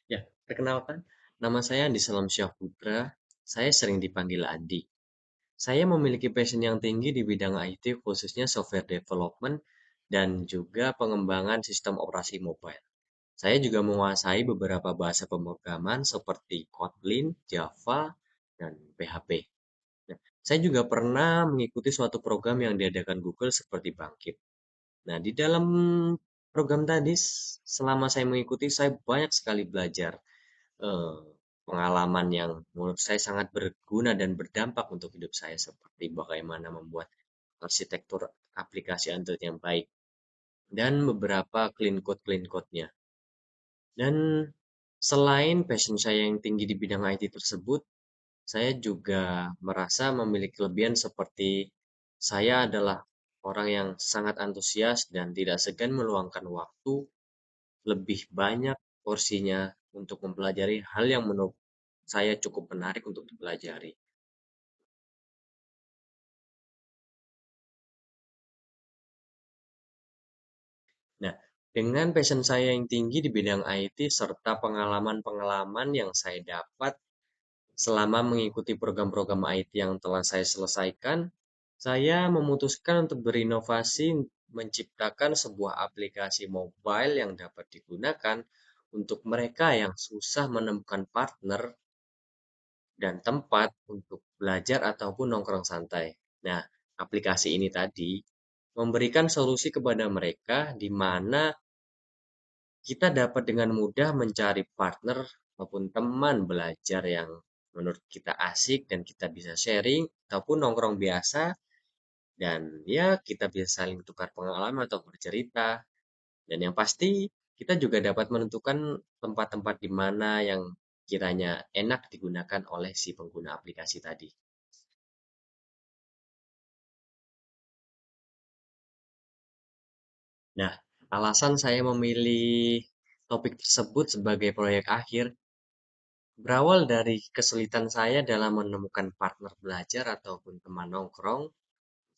Ya, perkenalkan, nama saya Andi Salam Syah Putra. Saya sering dipanggil Andi. Saya memiliki passion yang tinggi di bidang IT, khususnya software development dan juga pengembangan sistem operasi mobile. Saya juga menguasai beberapa bahasa pemrograman seperti Kotlin, Java, dan PHP. Nah, saya juga pernah mengikuti suatu program yang diadakan Google seperti Bangkit. Nah, di dalam program tadi, selama saya mengikuti, saya banyak sekali belajar eh, pengalaman yang menurut saya sangat berguna dan berdampak untuk hidup saya seperti bagaimana membuat arsitektur aplikasi Android yang baik dan beberapa clean code-nya. Dan selain passion saya yang tinggi di bidang IT tersebut, saya juga merasa memiliki kelebihan seperti saya adalah orang yang sangat antusias dan tidak segan meluangkan waktu lebih banyak porsinya untuk mempelajari hal yang menurut saya cukup menarik untuk dipelajari. Nah, dengan passion saya yang tinggi di bidang IT serta pengalaman-pengalaman yang saya dapat selama mengikuti program-program IT yang telah saya selesaikan, saya memutuskan untuk berinovasi menciptakan sebuah aplikasi mobile yang dapat digunakan untuk mereka yang susah menemukan partner dan tempat untuk belajar ataupun nongkrong santai. Nah, aplikasi ini tadi memberikan solusi kepada mereka di mana kita dapat dengan mudah mencari partner maupun teman belajar yang menurut kita asik dan kita bisa sharing ataupun nongkrong biasa dan ya kita bisa saling tukar pengalaman atau bercerita dan yang pasti kita juga dapat menentukan tempat-tempat di mana yang kiranya enak digunakan oleh si pengguna aplikasi tadi. Nah, alasan saya memilih topik tersebut sebagai proyek akhir berawal dari kesulitan saya dalam menemukan partner belajar ataupun teman nongkrong,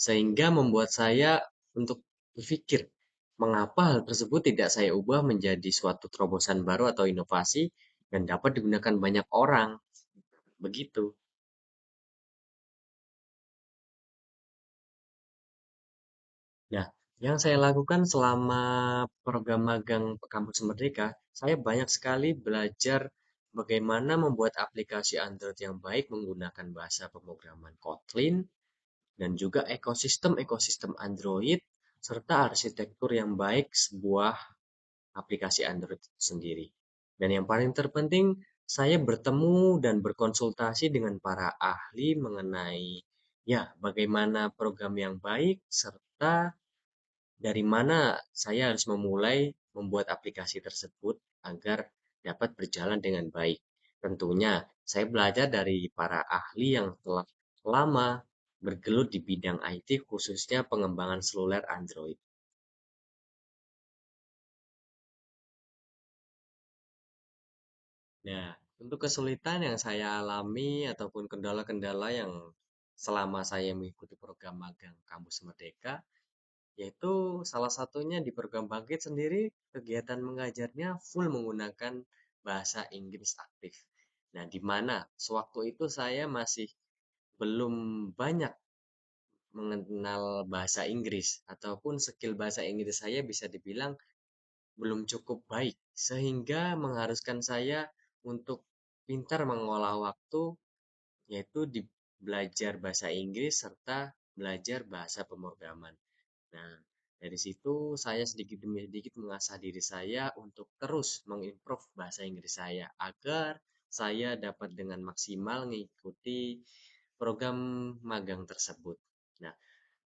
sehingga membuat saya untuk berpikir, mengapa hal tersebut tidak saya ubah menjadi suatu terobosan baru atau inovasi dan dapat digunakan banyak orang. Begitu. Nah, yang saya lakukan selama program magang Kampus Merdeka, saya banyak sekali belajar bagaimana membuat aplikasi Android yang baik menggunakan bahasa pemrograman Kotlin dan juga ekosistem-ekosistem Android serta arsitektur yang baik sebuah aplikasi Android itu sendiri. Dan yang paling terpenting, saya bertemu dan berkonsultasi dengan para ahli mengenai ya bagaimana program yang baik serta dari mana saya harus memulai membuat aplikasi tersebut agar dapat berjalan dengan baik. Tentunya, saya belajar dari para ahli yang telah lama bergelut di bidang IT, khususnya pengembangan seluler Android. Nah, untuk kesulitan yang saya alami ataupun kendala-kendala yang selama saya mengikuti program magang Kampus Merdeka, yaitu salah satunya di program Bangkit sendiri, kegiatan mengajarnya full menggunakan bahasa Inggris aktif. Nah, di mana sewaktu itu saya masih belum banyak mengenal bahasa Inggris ataupun skill bahasa Inggris saya bisa dibilang belum cukup baik sehingga mengharuskan saya untuk pintar mengolah waktu yaitu di belajar bahasa Inggris serta belajar bahasa pemrograman. Nah, dari situ saya sedikit demi sedikit mengasah diri saya untuk terus mengimprove bahasa Inggris saya agar saya dapat dengan maksimal mengikuti program magang tersebut. Nah,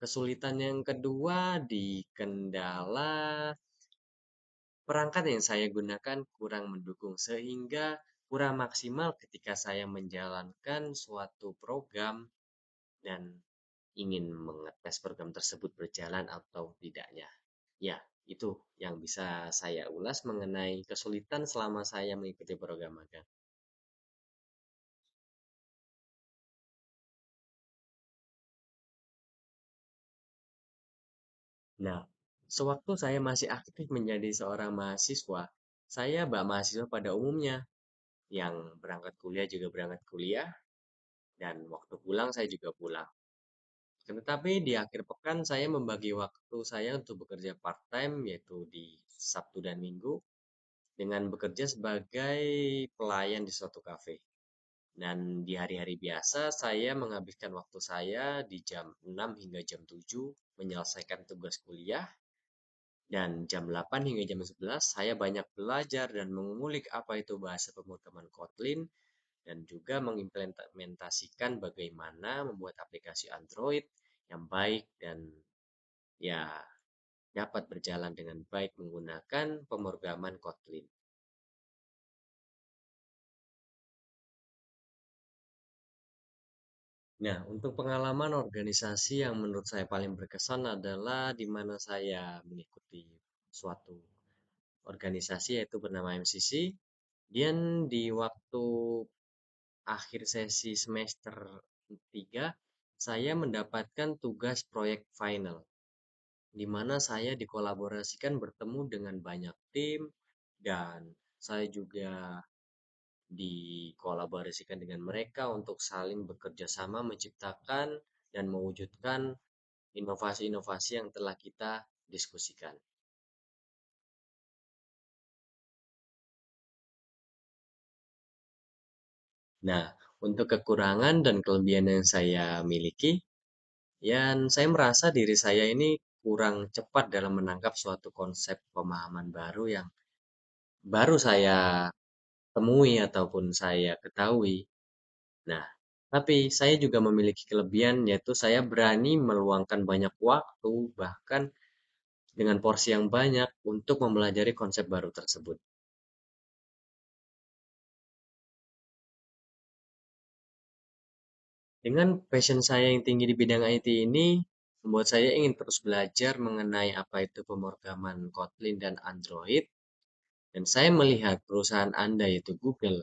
kesulitan yang kedua di kendala perangkat yang saya gunakan kurang mendukung sehingga kurang maksimal ketika saya menjalankan suatu program dan ingin mengetes program tersebut berjalan atau tidaknya. Ya, itu yang bisa saya ulas mengenai kesulitan selama saya mengikuti program magang. Nah, sewaktu saya masih aktif menjadi seorang mahasiswa, saya mahasiswa pada umumnya yang berangkat kuliah juga berangkat kuliah, dan waktu pulang saya juga pulang. Tetapi di akhir pekan saya membagi waktu saya untuk bekerja part-time, yaitu di Sabtu dan Minggu, dengan bekerja sebagai pelayan di suatu kafe. Dan di hari-hari biasa saya menghabiskan waktu saya di jam 6 hingga jam 7 menyelesaikan tugas kuliah, dan jam 8 hingga jam 11 saya banyak belajar dan mengulik apa itu bahasa pemrograman Kotlin dan juga mengimplementasikan bagaimana membuat aplikasi Android yang baik dan ya dapat berjalan dengan baik menggunakan pemrograman Kotlin. Nah, untuk pengalaman organisasi yang menurut saya paling berkesan adalah di mana saya mengikuti suatu organisasi yaitu bernama MCC. Dan di waktu akhir sesi semester 3, saya mendapatkan tugas proyek final, di mana saya dikolaborasikan bertemu dengan banyak tim, dan saya juga dikolaborasikan dengan mereka untuk saling bekerja sama menciptakan dan mewujudkan inovasi-inovasi yang telah kita diskusikan. Nah, untuk kekurangan dan kelebihan yang saya miliki, dan saya merasa diri saya ini kurang cepat dalam menangkap suatu konsep pemahaman baru yang baru saya temui ataupun saya ketahui. Nah, tapi saya juga memiliki kelebihan yaitu saya berani meluangkan banyak waktu bahkan dengan porsi yang banyak untuk mempelajari konsep baru tersebut. Dengan passion saya yang tinggi di bidang IT ini, membuat saya ingin terus belajar mengenai apa itu pemrograman Kotlin dan Android. Dan saya melihat perusahaan Anda yaitu Google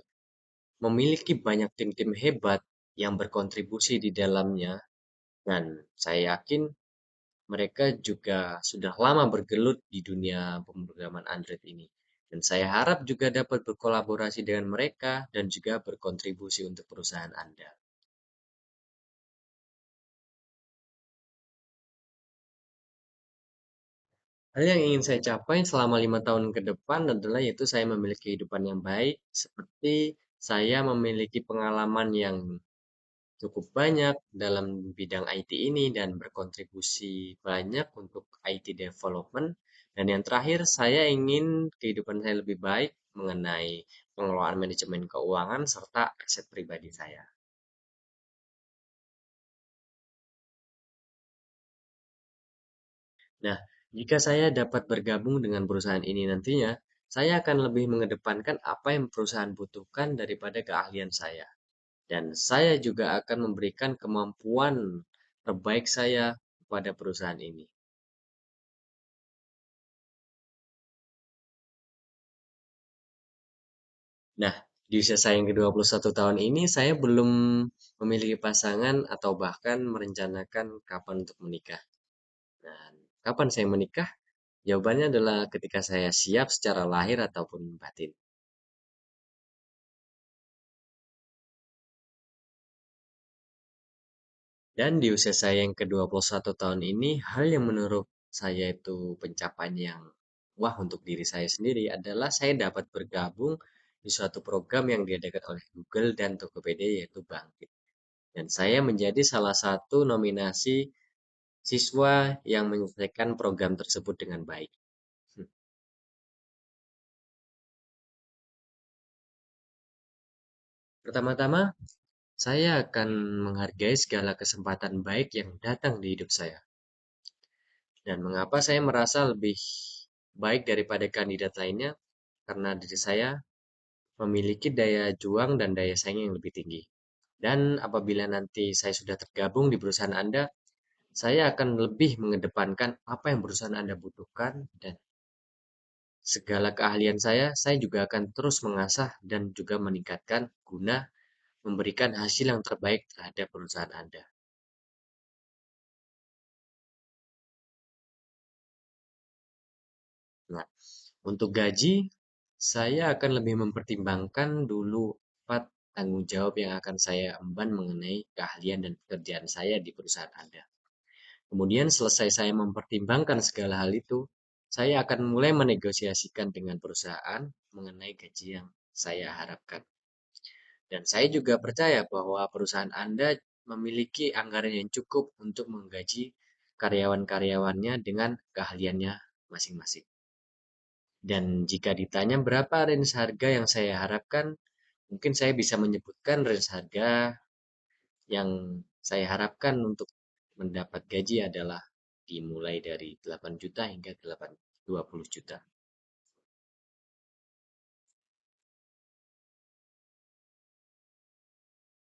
memiliki banyak tim-tim hebat yang berkontribusi di dalamnya, dan saya yakin mereka juga sudah lama bergelut di dunia pemrograman Android ini. Dan saya harap juga dapat berkolaborasi dengan mereka dan juga berkontribusi untuk perusahaan Anda. Hal yang ingin saya capai selama 5 tahun ke depan adalah yaitu saya memiliki kehidupan yang baik, seperti saya memiliki pengalaman yang cukup banyak dalam bidang IT ini dan berkontribusi banyak untuk IT development. Dan yang terakhir, saya ingin kehidupan saya lebih baik mengenai pengelolaan manajemen keuangan serta aset pribadi saya. Nah, jika saya dapat bergabung dengan perusahaan ini nantinya, saya akan lebih mengedepankan apa yang perusahaan butuhkan daripada keahlian saya. Dan saya juga akan memberikan kemampuan terbaik saya kepada perusahaan ini. Nah, di usia saya yang ke-21 tahun ini, saya belum memiliki pasangan atau bahkan merencanakan kapan untuk menikah. Dan kapan saya menikah? Jawabannya adalah ketika saya siap secara lahir ataupun batin. Dan di usia saya yang ke-21 tahun ini, hal yang menurut saya itu pencapaian yang wah untuk diri saya sendiri adalah saya dapat bergabung di suatu program yang diadakan oleh Google dan Tokopedia yaitu Bangkit. Dan saya menjadi salah satu nominasi siswa yang menyelesaikan program tersebut dengan baik. Pertama-tama, saya akan menghargai segala kesempatan baik yang datang di hidup saya. Dan mengapa saya merasa lebih baik daripada kandidat lainnya? Karena diri saya memiliki daya juang dan daya saing yang lebih tinggi. Dan apabila nanti saya sudah tergabung di perusahaan Anda, saya akan lebih mengedepankan apa yang perusahaan Anda butuhkan dan segala keahlian saya juga akan terus mengasah dan juga meningkatkan guna memberikan hasil yang terbaik terhadap perusahaan Anda. Nah, untuk gaji, Saya akan lebih mempertimbangkan dulu 4 tanggung jawab yang akan saya emban mengenai keahlian dan pekerjaan saya di perusahaan Anda. Kemudian selesai saya mempertimbangkan segala hal itu, saya akan mulai menegosiasikan dengan perusahaan mengenai gaji yang saya harapkan. Dan saya juga percaya bahwa perusahaan Anda memiliki anggaran yang cukup untuk menggaji karyawan-karyawannya dengan keahliannya masing-masing. Dan jika ditanya berapa range harga yang saya harapkan, mungkin saya bisa menyebutkan range harga yang saya harapkan untuk mendapat gaji adalah dimulai dari 8 juta hingga 20 juta.